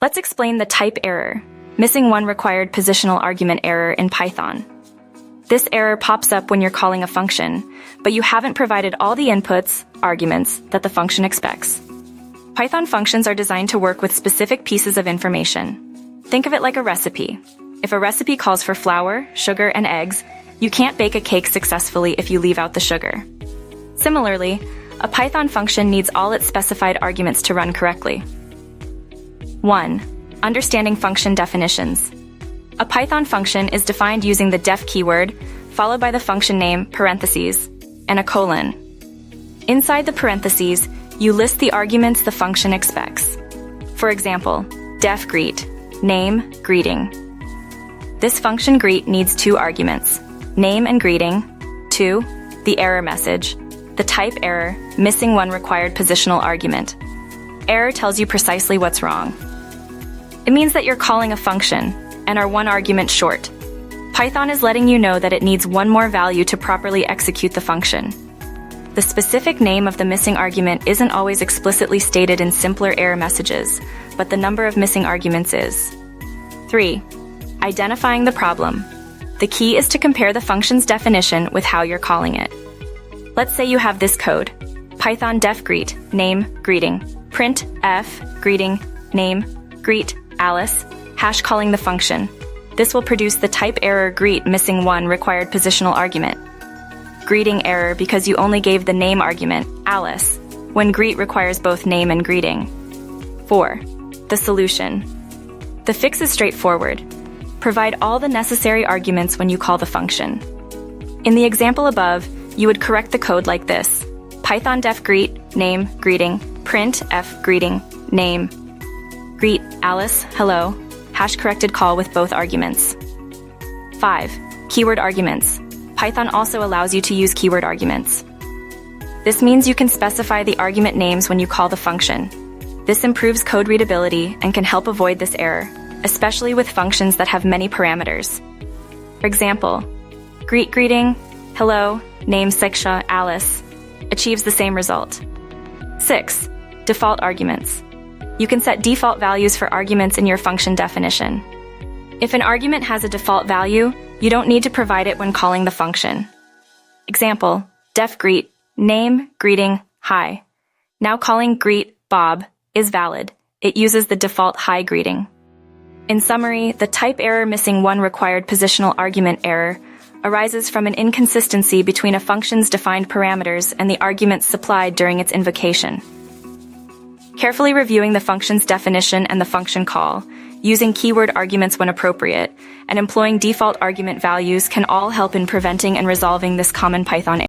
Let's explain the type error, missing one required positional argument error in Python. This error pops up when you're calling a function, but you haven't provided all the inputs, arguments, that the function expects. Python functions are designed to work with specific pieces of information. Think of it like a recipe. If a recipe calls for flour, sugar, and eggs, you can't bake a cake successfully if you leave out the sugar. Similarly, a Python function needs all its specified arguments to run correctly. 1. Understanding function definitions. A Python function is defined using the def keyword, followed by the function name, parentheses, and a colon. Inside the parentheses, you list the arguments the function expects. For example, def greet, name, greeting. This function greet needs 2 arguments, name and greeting, 2, the error message, the type error, missing one required positional argument. Error tells you precisely what's wrong. It means that you're calling a function and are 1 argument short. Python is letting you know that it needs 1 more value to properly execute the function. The specific name of the missing argument isn't always explicitly stated in simpler error messages, but the number of missing arguments is. 3. Identifying the problem. The key is to compare the function's definition with how you're calling it. Let's say you have this code: Python def greet, name, greeting, print f, greeting, name, greet, Alice, hash calling the function. This will produce the type error greet missing one required positional argument. Greeting error because you only gave the name argument, Alice, when greet requires both name and greeting. 4. The solution. The fix is straightforward. Provide all the necessary arguments when you call the function. In the example above, you would correct the code like this: Python def greet, name, greeting, print f, greeting, name, greet, Alice, hello, hash corrected call with both arguments. 5. Keyword arguments. Python also allows you to use keyword arguments. This means you can specify the argument names when you call the function. This improves code readability and can help avoid this error, especially with functions that have many parameters. For example, greet greeting, hello, name Siksha, Alice, achieves the same result. 6. Default arguments. You can set default values for arguments in your function definition. If an argument has a default value, you don't need to provide it when calling the function. Example, def greet, name, greeting, hi. Now calling greet, Bob, is valid. It uses the default hi greeting. In summary, the type error missing one required positional argument error arises from an inconsistency between a function's defined parameters and the arguments supplied during its invocation. Carefully reviewing the function's definition and the function call, using keyword arguments when appropriate, and employing default argument values can all help in preventing and resolving this common Python error.